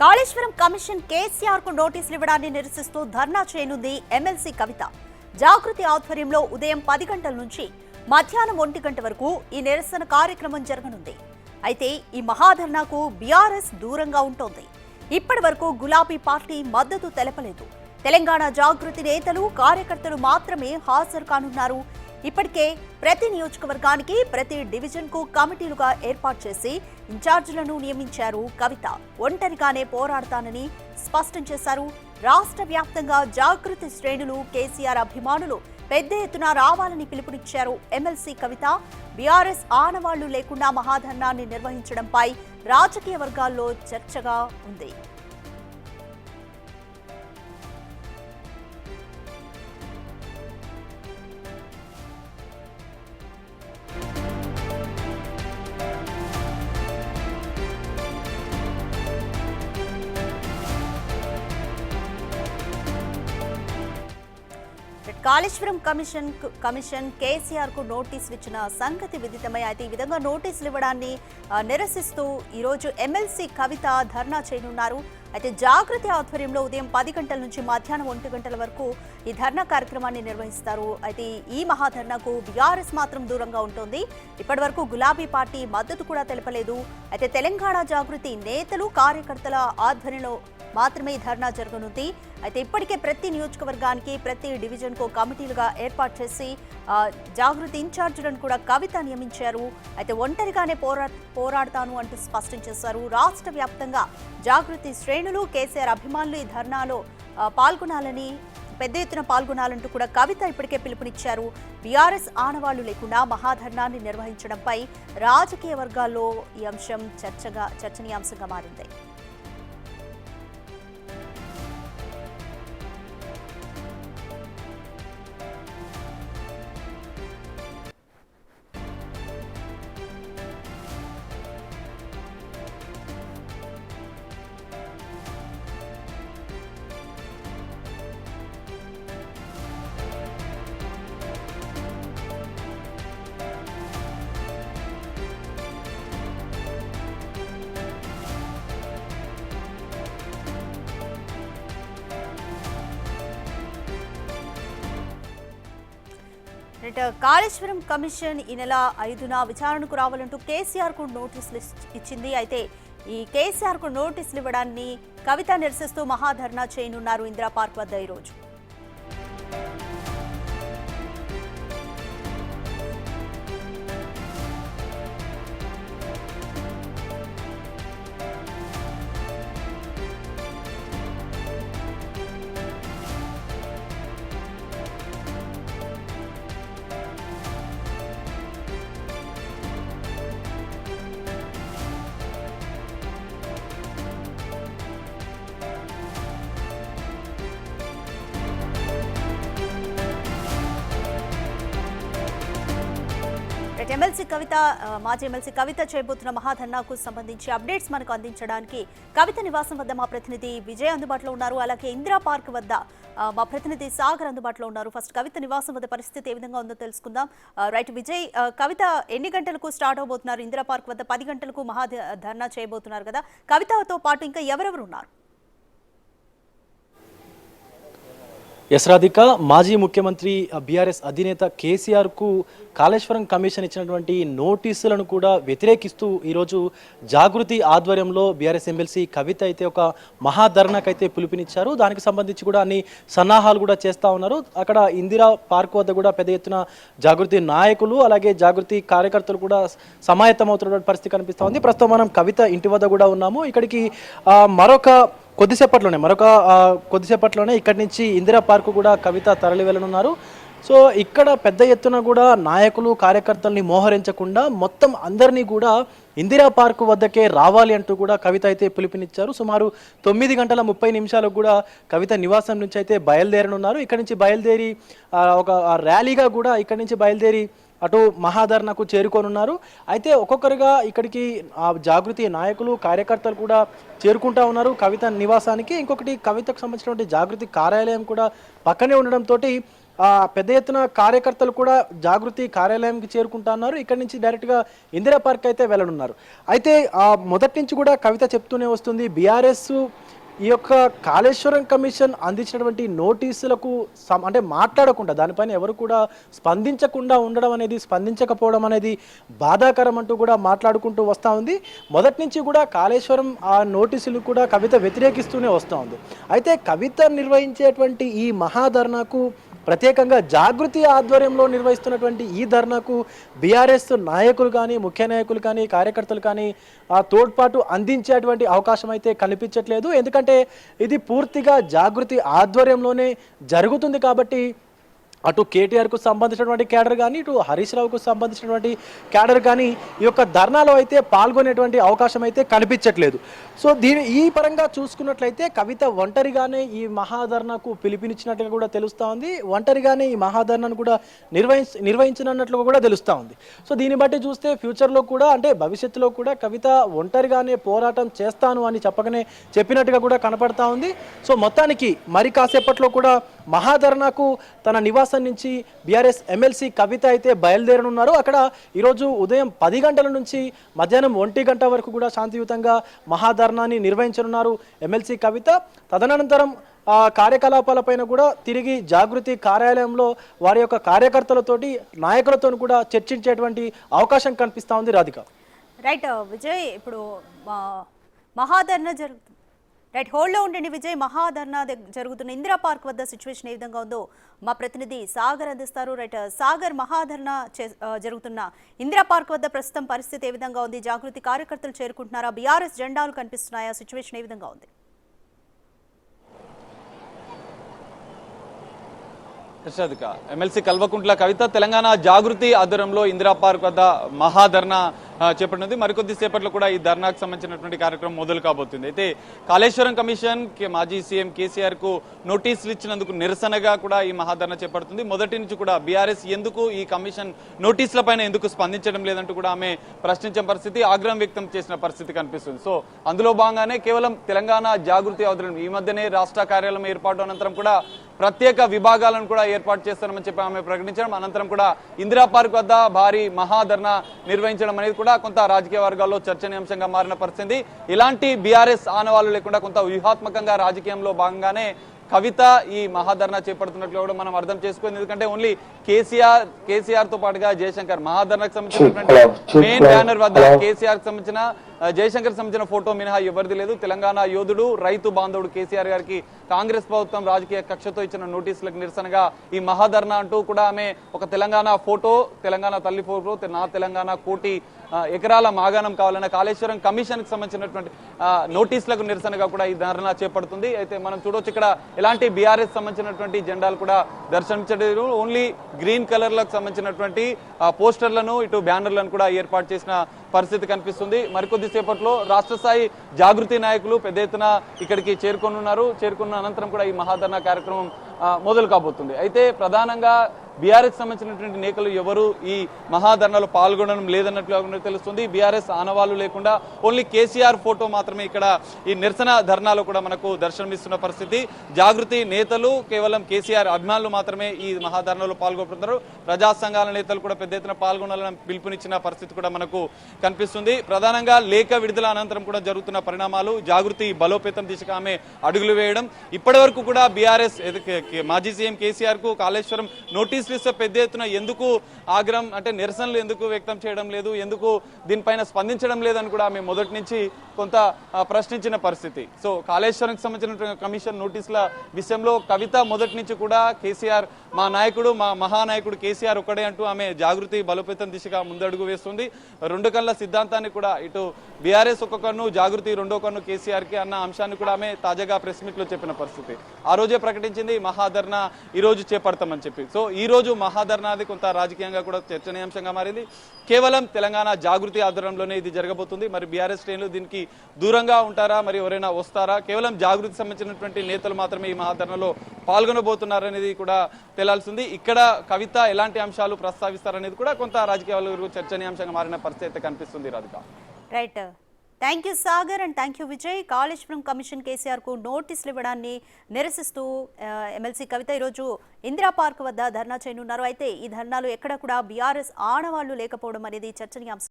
Kaleshwaram commission KCR కు నోటీసులు ఇవ్వడాన్ని నిరసిస్తూ ధర్నా చేయనుంది ఎమ్మెల్సీ కవిత. జాగృతి ఆధ్వర్యంలో ఉదయం 10 గంటల నుంచి మధ్యాహ్నం 1 గంట వరకు ఈ నిరసన కార్యక్రమం జరగనుంది. అయితే ఈ మహాధర్నాకు బీఆర్ఎస్ దూరంగా ఉంటోంది. ఇప్పటి వరకు గులాబీ పార్టీ మద్దతు తెలపలేదు. తెలంగాణ జాగృతి నేతలు కార్యకర్తలు మాత్రమే హాజరు కానున్నారు. ఇప్పటికే ప్రతి నియోజకవర్గానికి ప్రతి డివిజన్ కు కమిటీలుగా ఏర్పాటు చేసి ఇన్ఛార్జీలను నియమించారు కవిత. ఒంటరిగానే పోరాడతానని స్పష్టం చేశారు. రాష్ట్ర వ్యాప్తంగా జాగృతి శ్రేణులు, కేసీఆర్ అభిమానులు పెద్ద ఎత్తున రావాలని పిలుపునిచ్చారు ఎమ్మెల్సీ కవిత. బీఆర్ఎస్ ఆనవాళ్లు లేకుండా మహాధర్నాన్ని నిర్వహించడంపై రాజకీయ వర్గాల్లో చర్చగా ఉంది. కాళేశ్వరం కమిషన్ కేసీఆర్ కు నోటీసులు ఇచ్చిన సంగతి విదితమై. అయితే ఈ విధంగా నోటీసులు ఇవ్వడాన్ని నిరసిస్తూ ఈరోజు ఎమ్మెల్సీ కవిత ధర్నా చేయనున్నారు. అయితే జాగృతి ఆధ్వర్యంలో ఉదయం 10 గంటల నుంచి మధ్యాహ్నం 1 గంటల వరకు ఈ ధర్నా కార్యక్రమాన్ని నిర్వహిస్తారు. అయితే ఈ మహాధర్నాకు బీఆర్ఎస్ మాత్రం దూరంగా ఉంటుంది. ఇప్పటి వరకు గులాబీ పార్టీ మద్దతు కూడా తెలపలేదు. అయితే తెలంగాణ జాగృతి నేతలు, కార్యకర్తల ఆధ్వర్యంలో మాత్రమే ఈ ధర్నా జరగనుంది. అయితే ఇప్పటికే ప్రతి నియోజకవర్గానికి ప్రతి డివిజన్ కు కమిటీలుగా ఏర్పాటు చేసి జాగృతి ఇన్ఛార్జీలను కూడా కవిత నియమించారు. అయితే ఒంటరిగానే పోరాడతాను అంటూ స్పష్టం చేశారు. రాష్ట్ర వ్యాప్తంగా జాగృతి శ్రేణులు, కేసీఆర్ అభిమానులు ఈ ధర్నాలో పాల్గొనాలని, పెద్ద ఎత్తున పాల్గొనాలంటూ కూడా కవిత ఇప్పటికే పిలుపునిచ్చారు. బీఆర్ఎస్ ఆనవాళ్లు లేకుండా మహాధర్నాన్ని నిర్వహించడంపై రాజకీయ వర్గాల్లో ఈ అంశం చర్చనీయాంశంగా మారింది. కాళేశ్వరం కమిషన్ ఈ నెల 5న విచారణకు రావాలంటూ కేసీఆర్ కు నోటీసులు ఇచ్చింది. అయితే ఈ కేసీఆర్ కు నోటీసులు ఇవ్వడాన్ని కవిత నిరసిస్తూ మహాధర్నా చేయనున్నారు ఇందిరా పార్క్ వద్ద ఈరోజు. మాజీ ఎమ్మెల్సీ కవిత చేయబోతున్న మహాధర్నాకు సంబంధించి అప్డేట్స్ మనకు అందించడానికి కవిత నివాసం వద్ద మా ప్రతినిధి విజయ్ అందుబాటులో ఉన్నారు. అలాగే ఇందిరా పార్క్ వద్ద మా ప్రతినిధి సాగర్ అందుబాటులో ఉన్నారు. ఫస్ట్ కవిత నివాసం వద్ద పరిస్థితి ఏ విధంగా ఉందో తెలుసుకుందాం. రైట్ విజయ్, కవిత ఎన్ని గంటలకు స్టార్ట్ అవబోతున్నారు? ఇందిరా పార్క్ వద్ద 10 గంటలకు మహాధర్నా చేయబోతున్నారు కదా. కవితతో పాటు ఇంకా ఎవరెవరు ఉన్నారు? యశ్రాధిక, మాజీ ముఖ్యమంత్రి బీఆర్ఎస్ అధినేత కేసీఆర్కు కాళేశ్వరం కమిషన్ ఇచ్చినటువంటి నోటీసులను కూడా వ్యతిరేకిస్తూ ఈరోజు జాగృతి ఆధ్వర్యంలో బీఆర్ఎస్ ఎమ్మెల్సీ కవిత అయితే ఒక మహాధర్నాకు అయితే పిలుపునిచ్చారు. దానికి సంబంధించి కూడా అన్ని సన్నాహాలు కూడా చేస్తూ ఉన్నారు. అక్కడ ఇందిరా పార్క్ వద్ద కూడా పెద్ద ఎత్తున జాగృతి నాయకులు, అలాగే జాగృతి కార్యకర్తలు కూడా సమాయత్తమవుతున్నటువంటి పరిస్థితి కనిపిస్తూ ఉంది. ప్రస్తుతం మనం కవిత ఇంటి వద్ద కూడా ఉన్నాము. ఇక్కడికి కొద్దిసేపట్లోనే ఇక్కడి నుంచి ఇందిరా పార్కు కూడా కవిత తరలి వెళ్ళనున్నారు. సో ఇక్కడ పెద్ద ఎత్తున కూడా నాయకులు, కార్యకర్తల్ని మోహరించకుండా మొత్తం అందరినీ కూడా ఇందిరా పార్కు వద్దకే రావాలి అంటూ కూడా కవిత అయితే పిలుపునిచ్చారు. సుమారు 9:30 కూడా కవిత నివాసం నుంచి అయితే బయలుదేరనున్నారు. ఇక్కడి నుంచి బయలుదేరి ఒక ర్యాలీగా కూడా ఇక్కడి నుంచి బయలుదేరి అటు మహాధర్నాకు చేరుకోనున్నారు. అయితే ఒక్కొక్కరుగా ఇక్కడికి జాగృతి నాయకులు, కార్యకర్తలు కూడా చేరుకుంటా ఉన్నారు కవిత నివాసానికి. ఇంకొకటి, కవితకు సంబంధించినటువంటి జాగృతి కార్యాలయం కూడా పక్కనే ఉండడంతో పెద్ద ఎత్తున కార్యకర్తలు కూడా జాగృతి కార్యాలయంకి చేరుకుంటున్నారు. ఇక్కడ నుంచి డైరెక్ట్గా ఇందిరా పార్క్ అయితే వెళ్ళనున్నారు. అయితే మొదటి నుంచి కూడా కవిత చెప్తూనే వస్తుంది, బీఆర్ఎస్ ఈ యొక్క కాళేశ్వరం కమిషన్ అందించినటువంటి నోటీసులకు అంటే మాట్లాడకుండా, దానిపైన ఎవరు కూడా స్పందించకుండా ఉండడం అనేది, స్పందించకపోవడం అనేది బాధాకరం అంటూ కూడా మాట్లాడుకుంటూ వస్తూ ఉంది. మొదటి నుంచి కూడా కాళేశ్వరం ఆ నోటీసులు కూడా కవిత వ్యతిరేకిస్తూనే వస్తూ ఉంది. అయితే కవిత నిర్వహించేటువంటి ఈ మహాధర్నాకు, ప్రత్యేకంగా జాగృతి ఆధ్వర్యంలో నిర్వహిస్తున్నటువంటి ఈ ధర్నాకు బీఆర్ఎస్ నాయకులు కానీ, ముఖ్య నాయకులు కానీ, కార్యకర్తలు కానీ తోడ్పాటు అందించేటువంటి అవకాశం అయితే కనిపించట్లేదు. ఎందుకంటే ఇది పూర్తిగా జాగృతి ఆధ్వర్యంలోనే జరుగుతుంది కాబట్టి అటు కేటీఆర్కు సంబంధించినటువంటి క్యాడర్ కానీ, ఇటు హరీష్ రావుకు సంబంధించినటువంటి క్యాడర్ కానీ ఈ యొక్క ధర్నాలో అయితే పాల్గొనేటువంటి అవకాశం అయితే కనిపించట్లేదు. సో ఈ పరంగా చూసుకున్నట్లయితే కవిత ఒంటరిగానే ఈ మహాధర్నాకు పిలుపునిచ్చినట్టుగా కూడా తెలుస్తూ ఉంది. ఒంటరిగానే ఈ మహాధర్నాను కూడా నిర్వహించినట్లుగా కూడా తెలుస్తూ ఉంది. సో దీన్ని బట్టి చూస్తే ఫ్యూచర్లో కూడా, అంటే భవిష్యత్తులో కూడా కవిత ఒంటరిగానే పోరాటం చేస్తాను అని చెప్పినట్టుగా కూడా కనపడతా ఉంది. సో మొత్తానికి మరి కాసేపట్లో కూడా మహాధర్నాకు తన నివాసం నుంచి బీఆర్ఎస్ ఎమ్మెల్సీ కవిత అయితే బయలుదేరనున్నారు. అక్కడ ఈరోజు ఉదయం 10 గంటల నుంచి మధ్యాహ్నం 1 గంట వరకు కూడా శాంతియుతంగా మహాధర్నాన్ని నిర్వహించనున్నారు ఎమ్మెల్సీ కవిత. తదనంతరం కార్యకలాపాలపైన కూడా తిరిగి జాగృతి కార్యాలయంలో వారి యొక్క కార్యకర్తలతోటి, నాయకులతో కూడా చర్చించేటువంటి అవకాశం కనిపిస్తూ ఉంది. రాధిక. రైట్ విజయ్, ఇప్పుడు మహాధర్నా జరుగుతుంది. రైట్, హోల్డ్లో ఉండండి విజయ్. మహాధర్నా జరుగుతున్న ఇందిరా పార్క్ వద్ద సిచ్యువేషన్ ఏ విధంగా ఉందో మా ప్రతినిధి సాగర్ అందిస్తారు. రైట్ సాగర్, మహాధర్నా జరుగుతున్న ఇందిరా పార్క్ వద్ద ప్రస్తుతం పరిస్థితి ఏ విధంగా ఉంది? జాగృతి కార్యకర్తలు చేరుకుంటున్నారా? బీఆర్ఎస్ జెండాలు కనిపిస్తున్నాయా? సిచ్యువేషన్ ఏ విధంగా ఉంది? ఎమ్మెల్సీ కల్వకుంట్ల కవిత తెలంగాణ జాగృతి ఆధ్వర్యంలో ఇందిరా పార్క్ వద్ద మహాధర్నా చేపట్టింది. మరికొద్ది సేపట్లో కూడా ఈ ధర్నాకు సంబంధించినటువంటి కార్యక్రమం మొదలు కాబోతుంది. అయితే కాళేశ్వరం కమిషన్ మాజీ సీఎం కేసీఆర్ కు నోటీసులు ఇచ్చినందుకు నిరసనగా కూడా ఈ మహాధర్నా చేపడుతుంది. మొదటి నుంచి కూడా బీఆర్ఎస్ ఎందుకు ఈ కమిషన్ నోటీసుల పైన ఎందుకు స్పందించడం లేదంటూ కూడా ఆమె ప్రశ్నించిన పరిస్థితి, ఆగ్రహం వ్యక్తం చేసిన పరిస్థితి కనిపిస్తుంది. సో అందులో భాగంగానే కేవలం తెలంగాణ జాగృతి ఆధ్వర్యం ఈ మధ్యనే రాష్ట్ర కార్యాలయం ఏర్పాటు అనంతరం కూడా ప్రత్యేక విభాగాలను కూడా ఏర్పాటు చేస్తామని చెప్పి ఆమె ప్రకటించడం, అనంతరం కూడా ఇందిరా పార్క్ వద్ద భారీ మహాధర్నా నిర్వహించడం అనేది కూడా కొంత రాజకీయ వర్గాల్లో చర్చనీయాంశంగా మారిన పరిస్థితి. ఇలాంటి బీఆర్ఎస్ ఆనవాళ్లు లేకుండా కొంత వ్యూహాత్మకంగా రాజకీయంలో భాగంగానే కవిత ఈ మహాధర్నా చేపడుతున్నట్లు కూడా మనం అర్థం చేసుకుంది. ఎందుకంటే ఓన్లీ కేసీఆర్ తో పాటుగా జయశంకర్ మహాధర్నాకు సంబంధించినటువంటి మెయిన్ బ్యానర్ వద్ద కేసీఆర్ కి సంబంధించిన, జయశంకర్ సంబంధించిన ఫోటో మినహా ఎవరిది లేదు. తెలంగాణ యోధుడు, రైతు బాంధవుడు కేసీఆర్ గారికి కాంగ్రెస్ ప్రభుత్వం రాజకీయ కక్షతో ఇచ్చిన నోటీసులకు నిరసనగా ఈ మహాధర్నా అంటూ కూడా ఆమె ఒక తెలంగాణ ఫోటో, తెలంగాణ తల్లి ఫోటో, నా తెలంగాణ కోటి ఎకరాల మాగాణం కావాలన్న కాళేశ్వరం కమిషన్ కి సంబంధించినటువంటి నోటీసులకు నిరసనగా కూడా ఈ ధర్నా చేపడుతుంది. అయితే మనం చూడొచ్చు ఇక్కడ ఎలాంటి బీఆర్ఎస్ సంబంధించినటువంటి జెండాలు కూడా దర్శించలేదు. ఓన్లీ గ్రీన్ కలర్ లకు సంబంధించినటువంటి పోస్టర్లను, ఇటు బ్యానర్లను కూడా ఏర్పాటు చేసిన పరిస్థితి కనిపిస్తుంది. మరికొద్ది సేపట్లో రాష్ట్ర స్థాయి జాగృతి నాయకులు పెద్ద ఎత్తున ఇక్కడికి చేరుకున్నారు. చేరుకున్న అనంతరం కూడా ఈ మహాధర్నా కార్యక్రమం మొదలు కాబోతుంది. అయితే ప్రధానంగా బీఆర్ఎస్ సంబంధించినటువంటి నేతలు ఎవరు ఈ మహాధర్నాలో పాల్గొనడం లేదన్నట్లు తెలుస్తుంది. బీఆర్ఎస్ ఆనవాళ్లు లేకుండా ఓన్లీ కేసీఆర్ ఫోటో మాత్రమే ఇక్కడ ఈ నిరసన ధర్నాలో కూడా మనకు దర్శనమిస్తున్న పరిస్థితి. జాగృతి నేతలు, కేవలం కేసీఆర్ అభిమానులు మాత్రమే ఈ మహాధర్నాలో పాల్గొంటున్నారు. ప్రజా సంఘాల నేతలు కూడా పెద్ద ఎత్తున పాల్గొనాలని పిలుపునిచ్చిన పరిస్థితి కూడా మనకు కనిపిస్తుంది. ప్రధానంగా లేఖ విడుదల అనంతరం కూడా జరుగుతున్న పరిణామాలు, జాగృతి బలోపేతం దిశగా ఆమె అడుగులు వేయడం, ఇప్పటి వరకు కూడా బీఆర్ఎస్ మాజీ సీఎం కేసీఆర్ కు కాళేశ్వరం నోటీసులు ఇస్తే పెద్ద ఎత్తున ఎందుకు ఆగ్రహం, అంటే నిరసనలు ఎందుకు వ్యక్తం చేయడం లేదు, ఎందుకు దీనిపైన స్పందించడం లేదని కూడా ఆమె మొదటి నుంచి కొంత ప్రశ్నించిన పరిస్థితి. సో కాళేశ్వరంకి సంబంధించిన కమిషన్ నోటీసుల విషయంలో కవిత మొదటి నుంచి కూడా కేసీఆర్ మా నాయకుడు, మా మహానాయకుడు కేసీఆర్ ఒక్కడే అంటూ ఆమె జాగృతి బలోపేతం దిశగా ముందడుగు వేస్తుంది. రెండు కళ్ళ సిద్ధాంతాన్ని కూడా ఇటు బీఆర్ఎస్ ఒక కన్ను, జాగృతి రెండో కన్ను కేసీఆర్ కి అన్న అంశాన్ని కూడా ఆమె తాజాగా ప్రెస్ మీట్ లో చెప్పిన పరిస్థితి. ఆ రోజే ప్రకటించింది మహాధర్నా ఈ రోజు చేపడతామని చెప్పి. సో ఈ రోజు మహాధర్నాది కొంత రాజకీయంగా కూడా చర్చనీయాంశంగా మారింది. కేవలం తెలంగాణ జాగృతి ఆధ్వర్యంలోనే ఇది జరగబోతుంది. మరి బీఆర్ఎస్ శ్రేణులు దీనికి దూరంగా ఉంటారా, మరి ఎవరైనా వస్తారా, కేవలం జాగృతి సంబంధించినటువంటి నేతలు మాత్రమే ఈ మహాధర్నాలో పాల్గొనబోతున్నారనేది కూడా తేలాల్సింది. ఇక్కడ కవిత ఎలాంటి అంశాలు ప్రస్తావిస్తారనేది కూడా కొంత రాజకీయ చర్చనీయాంశంగా మారిన పరిస్థితి అయితే కనిపిస్తుంది. Radhika. Right, thank you Sagar and thank you Vijay. Kaleshwaram commission KCR కు నోటీసులు ఇవ్వడాన్ని నిరసిస్తూ ఎమ్మెల్సీ కవిత ఈరోజు ఇందిరా పార్క్ వద్ద ధర్నా చేయనున్నారు. అయితే ఈ ధర్నాలు ఎక్కడ కూడా బీఆర్ఎస్ ఆడవాళ్లు లేకపోవడం అనేది చర్చనీయాంశం.